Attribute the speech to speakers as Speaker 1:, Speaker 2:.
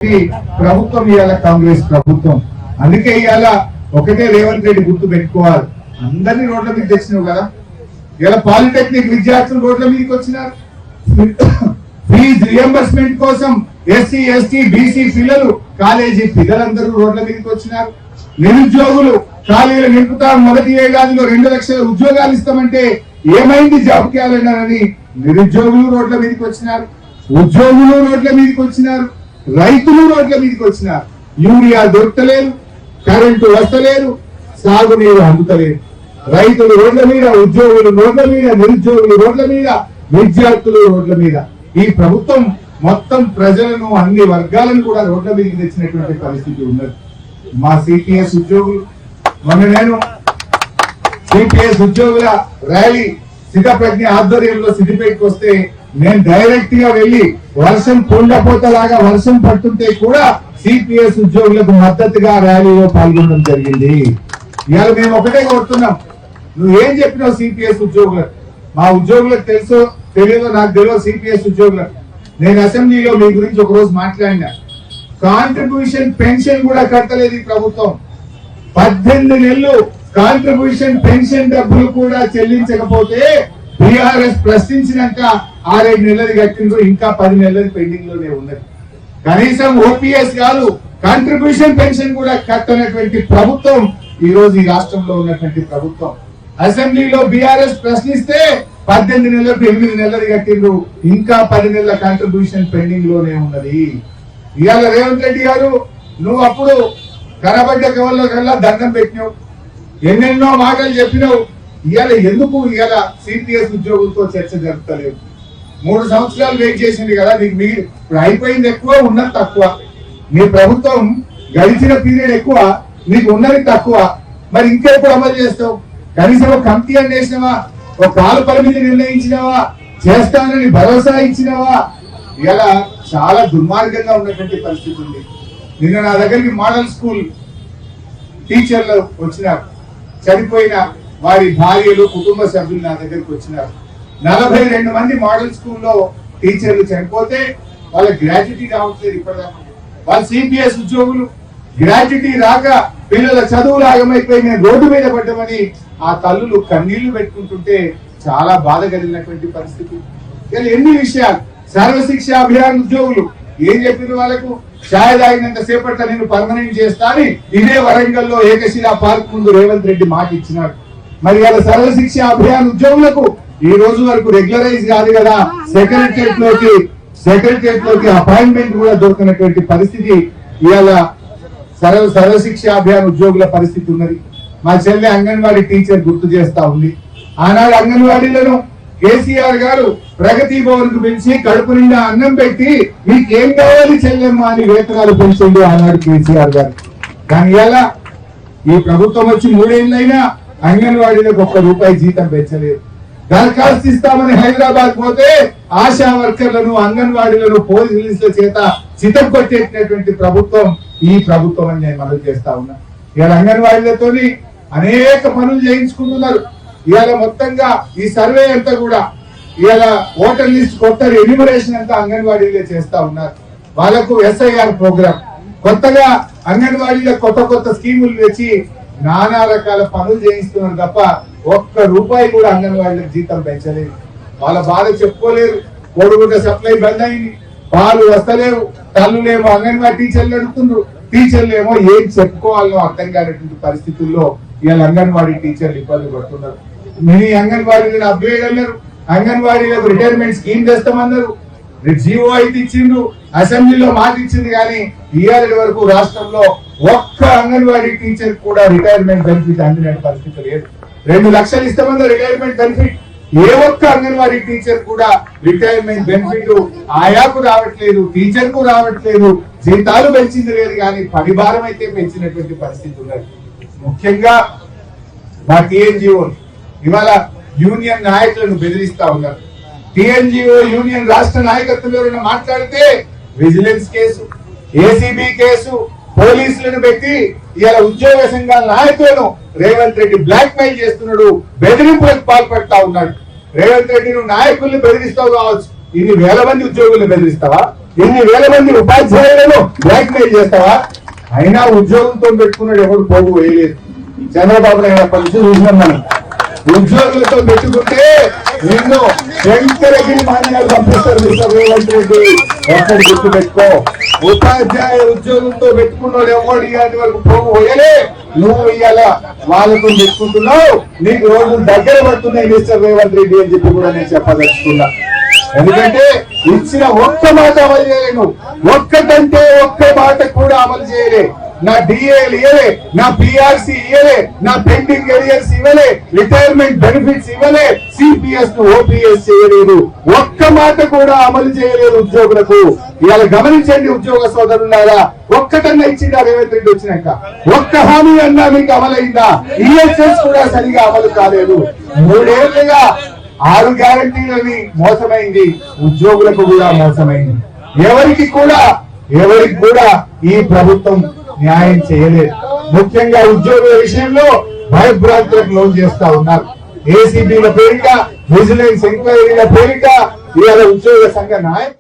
Speaker 1: ప్రభుత్వం ఇవాళ కాంగ్రెస్ ప్రభుత్వం. అందుకే ఇవాళ ఒకటే రేవంత్ రెడ్డి గుర్తు పెట్టుకోవాలి, అందరినీ రోడ్ల మీద తెచ్చినావు కదా. ఇలా పాలిటెక్నిక్ విద్యార్థులు రోడ్ల మీదకి వచ్చినారు. ఫీజు రియంబర్స్మెంట్ కోసం ఎస్సీ ఎస్టీ బీసీ పిల్లలు కాలేజీ పిల్లలందరూ రోడ్ల మీదకి వచ్చినారు. నిరుద్యోగులు ఖాళీలు నింపుతాం, మొదటి ఏడాదిలో 2 లక్షల ఉద్యోగాలు ఇస్తామంటే ఏమైంది జాబ్ క్యాలెండర్ అని నిరుద్యోగులు రోడ్ల మీదకి వచ్చినారు, ఉద్యోగులు రోడ్ల మీదకి వచ్చినారు, రైతులు రోడ్ల మీదకి వచ్చినారు. యూరియా దొరకలేదు, కరెంటు వస్తలేదు, సాగునీరు అందుతలేదు. రైతులు రోడ్ల మీద, ఉద్యోగులు రోడ్ల మీద, నిరుద్యోగులు రోడ్ల మీద, విద్యార్థులు రోడ్ల మీద. ఈ ప్రభుత్వం మొత్తం ప్రజలను, అన్ని వర్గాలను కూడా రోడ్ల మీదకి తెచ్చినటువంటి పరిస్థితి ఉన్నది. మా సిపిఎస్ ఉద్యోగులు, మొన్న నేను సిపిఎస్ ఉద్యోగుల ర్యాలీ సిద్ధప్రజ్ఞ ఆధ్వర్యంలో సిద్దిపేటకు వస్తే నేను డైరెక్ట్ గా వెళ్లి వర్షం కొండపోతలాగా వర్షం పడుతుంటే కూడా సిపిఎస్ ఉద్యోగులకు మద్దతుగా ర్యాలీలో పాల్గొనడం జరిగింది. ఇవాళ మేము ఒకటే కోరుతున్నాం, నువ్వు ఏం చెప్పినావు సిపిఎస్ ఉద్యోగులకు? మా ఉద్యోగులకు తెలుసో తెలియదో నాకు తెలియదు. సిపిఎస్ ఉద్యోగులకు నేను అసెంబ్లీలో మీ గురించి ఒక రోజు మాట్లాడినా. కాంట్రిబ్యూషన్ పెన్షన్ కూడా కట్టలేదు ఈ ప్రభుత్వం. 18 నెలలు కాంట్రిబ్యూషన్ పెన్షన్ డబ్బులు కూడా చెల్లించకపోతే బీఆర్ఎస్ ప్రశ్నించినాక 6-7 నెలలు కట్టిండ్రు, ఇంకా 10 నెలలు పెండింగ్ లోనే ఉన్నది. కనీసం ఓపీఎస్ కాదు, కాంట్రిబ్యూషన్ పెన్షన్ కూడా కట్టనటువంటి ప్రభుత్వం ఈ రోజు ఈ రాష్ట్రంలో ఉన్నటువంటి ప్రభుత్వం. అసెంబ్లీలో బీఆర్ఎస్ ప్రశ్నిస్తే 18 నెలలకు 8 నెలలు కట్టిండ్రు, ఇంకా 10 నెలల కాంట్రిబ్యూషన్ పెండింగ్ లోనే ఉన్నది. ఇవాళ రేవంత్ రెడ్డి గారు, నువ్వు అప్పుడు కనబడ్డ కవల్లో కల్లా దండం పెట్టినావు, ఎన్నెన్నో మాటలు చెప్పినావు. ఇవాళ ఎందుకు ఇవాళ సిపిఎస్ ఉద్యోగులతో చర్చ జరుపుతలేవు? 3 సంవత్సరాలు వెయిట్ చేసింది కదా, నీకు ఇప్పుడు అయిపోయింది ఎక్కువ, ఉన్నది తక్కువ. మీ ప్రభుత్వం గడిచిన పీరియడ్ ఎక్కువ, నీకు ఉన్నది తక్కువ. మరి ఇంకెప్పుడు అమలు చేస్తావు? కనీసం ఒక కమిటీ అని వేసినావా? ఒక కాల పరిమితి నిర్ణయించినావా? చేస్తానని భరోసా ఇచ్చినావా? ఇలా చాలా దుర్మార్గంగా ఉన్నటువంటి పరిస్థితి ఉంది. నిన్న నా దగ్గరికి మోడల్ స్కూల్ టీచర్లు వచ్చినారు, చనిపోయిన వారి భార్యలు, కుటుంబ సభ్యులు నా దగ్గరికి వచ్చినారు. 42 మంది మోడల్ స్కూల్లో టీచర్లు చనిపోతే వాళ్ళ గ్రాట్యుటీ రావట్లేదు ఇప్పటిదాకా. వాళ్ళ సిపిఎస్ ఉద్యోగులు గ్రాట్యుటీ రాక పిల్లల చదువులు ఆగమైపోయి నేను రోడ్డు మీద పడ్డామని ఆ తల్లులు కన్నీళ్లు పెట్టుకుంటుంటే చాలా బాధ కలిగినటువంటి పరిస్థితి. ఇలా ఎన్ని విషయాలు. సర్వశిక్ష అభియాన్ ఉద్యోగులు ఏం చెప్పిన వాళ్ళకు? ఛాయ్ తాగినంత సేపట్ల నేను పర్మనెంట్ చేస్తా అని ఇదే వరంగల్లో ఏకశిలా పార్క్ ముందు రేవంత్ రెడ్డి మాట ఇచ్చినాడు. మరి ఇలా సర్వశిక్ష అభియాన్ ఉద్యోగులకు ఈ రోజు వరకు రెగ్యులరైజ్ కాదు కదా, సెక్రటరియట్ లోకి అపాయింట్మెంట్ కూడా దొరికినటువంటి పరిస్థితి ఇవాళ సర్వశిక్ష అభియాన్ ఉద్యోగుల పరిస్థితి ఉన్నది. మా చెల్లె అంగన్వాడీ టీచర్ గుర్తు చేస్తా ఉంది. ఆనాడు అంగన్వాడీలను కేసీఆర్ గారు ప్రగతి భవన్ కు పిలిచి కడుపు నిండా అన్నం పెట్టి మీకేం కావాలి చెల్లెమ్మ అని వేతనాలు పెంచిండు ఆనాడు కేసీఆర్ గారు. కానీ ఇలా ఈ ప్రభుత్వం వచ్చి 3 ఏళ్ళైనా అంగన్వాడీలకు ₹1 జీతం పెంచలేదు. దరఖాస్తు ఇస్తామని హైదరాబాద్ పోతే ఆశా వర్కర్లను, అంగన్వాడీలను పోలీసుల చేత చితం కొట్టేటటువంటి ప్రభుత్వం ఈ ప్రభుత్వం అని నేను మనవి చేస్తా ఉన్నా. ఇవాళ అంగన్వాడీలతోని అనేక పనులు చేయించుకుంటున్నారు. ఇవాళ మొత్తంగా ఈ సర్వే అంతా కూడా ఇవాళ ఓటర్ లిస్ట్ కొత్త ఎన్యూమరేషన్ అంతా అంగన్వాడీలే చేస్తా ఉన్నారు. వాళ్ళకు ఎస్ఐఆర్ ప్రోగ్రామ్ కొత్తగా అంగన్వాడీలో కొత్త స్కీములు తెచ్చి నానా రకాల పనులు చేయిస్తున్నారు తప్ప ₹1 కూడా అంగన్వాడీలకు జీతం పెంచలేదు. వాళ్ళ బాధ చెప్పుకోలేరు. కోడిగుడ్డ సప్లై బంద్ అయింది, పాలు వస్తలేవు, తల్లులేమో అంగన్వాడీ టీచర్లు అడుగుతున్నారు, టీచర్లు ఏమో ఏం చెప్పుకోవాలో అర్థం కానటువంటి పరిస్థితుల్లో ఇవాళ అంగన్వాడీ టీచర్లు ఇబ్బంది పడుతున్నారు. మినీ అంగన్వాడీలను అప్గ్రేడ్ అన్నారు, అంగన్వాడీలకు రిటైర్మెంట్ స్కీమ్ తెస్తామన్నారు, జీవో అయితే ఇచ్చిండ్రు, అసెంబ్లీలో మాట ఇచ్చింది. కానీ ఇవాళ వరకు రాష్ట్రంలో ఒక్క అంగన్వాడీ టీచర్ కూడా రిటైర్మెంట్ బెనిఫిట్ అందిన పరిస్థితి లేదు. 2 లక్షలు ఇస్తామన్నారు రిటైర్మెంట్ బెనిఫిట్. ఏ ఒక్క అంగన్వాడీ టీచర్ కూడా రిటైర్మెంట్ బెనిఫిట్ ఆయాకు రావట్లేదు, టీచర్ కు రావట్లేదు. జీతాలు పెంచింది లేదు కానీ పని భారం అయితే పెంచినటువంటి పరిస్థితి ఉన్నది. ముఖ్యంగా మా టీఎన్జిఓ ఇవాళ యూనియన్ నాయకులను బెదిరిస్తా ఉన్నారు. టీఎన్జిఓ యూనియన్ రాష్ట్ర నాయకత్వం ఎవరైనా మాట్లాడితే విజిలెన్స్ కేసు, ఏసీబీ కేసు, పోలీసులను పెట్టి ఇవాళ ఉద్యోగ సంఘాల నాయకులను రేవంత్ రెడ్డి బ్లాక్ మెయిల్ చేస్తున్నాడు, బెదిరింపులకు పాల్పడతా ఉన్నాడు. రేవంత్ రెడ్డి నువ్వు నాయకుల్ని బెదిరిస్తావు కావచ్చు, ఇన్ని వేల మంది ఉద్యోగులను బెదిరిస్తావా? ఇన్ని వేల మంది ఉపాధ్యాయులను బ్లాక్ మెయిల్ చేస్తావా? అయినా ఉద్యోగంతో పెట్టుకున్నాడు ఎవడు పోగు వేయలేదు. చంద్రబాబు నాయుడు అప్పటి నుంచి చూసినాం మనం. ఉద్యోగులతో పెట్టుకుంటే నిన్ను శంకరగిరి మాన్యాలు పంపిస్తారు మిస్టర్ రేవంత్ రెడ్డి. ఒక్కడి గుర్తు పెట్టుకో, ఉపాధ్యాయ ఉద్యోగంతో పెట్టుకున్నాడు ఎవడు ఇలాంటి వరకు పోగు పోయలే. నువ్వు ఇయ్యాల వాళ్ళతో పెట్టుకుంటున్నావు, నీకు రోజులు దగ్గర పడుతున్నాయి మిస్టర్ రేవంత్ రెడ్డి అని చెప్పి కూడా నేను చెప్పదలుచుకున్నా. ఎందుకంటే ఇచ్చిన ఒక్క మాట అమలు చేయలేను, ఒక్కటంటే ఒక్క మాట కూడా అమలు చేయలే. నా డిఏలు ఇవ్వలే, నా పిఆర్సి ఇవ్వలే, నా పెండింగ్ ఏరియర్స్ ఇవ్వలే, రిటైర్మెంట్ బెనిఫిట్స్ ఇవ్వలే, సిపిఎస్ ను ఓపీఎస్ చేయలేదు, ఒక్క మాట కూడా అమలు చేయలేదు ఉద్యోగులకు. ఇవాళ గమనించండి ఉద్యోగ సోదరులారా, ఒక్కటన్నా ఇచ్చిందా రేవంత్ రెడ్డి వచ్చినాక? ఒక్క హామీ అన్నా మీకు అమలైందా? ఈఎస్ఎస్ కూడా సరిగా అమలు కాలేదు. 3 ఏళ్లుగా 6 గ్యారంటీలని మోసమైంది, ఉద్యోగులకు కూడా మోసమైంది. ఎవరికి కూడా ఈ ప్రభుత్వం న్యాయం చేయలేదు. ముఖ్యంగా ఉద్యోగుల విషయంలో భయభ్రాంతులకు లోన్ చేస్తా ఉన్నారు. ఏసీబీల పేరిట, విజిలెన్స్ ఎంక్వైరీల పేరిట ఇవాళ ఉద్యోగ సంఘ నాయకులు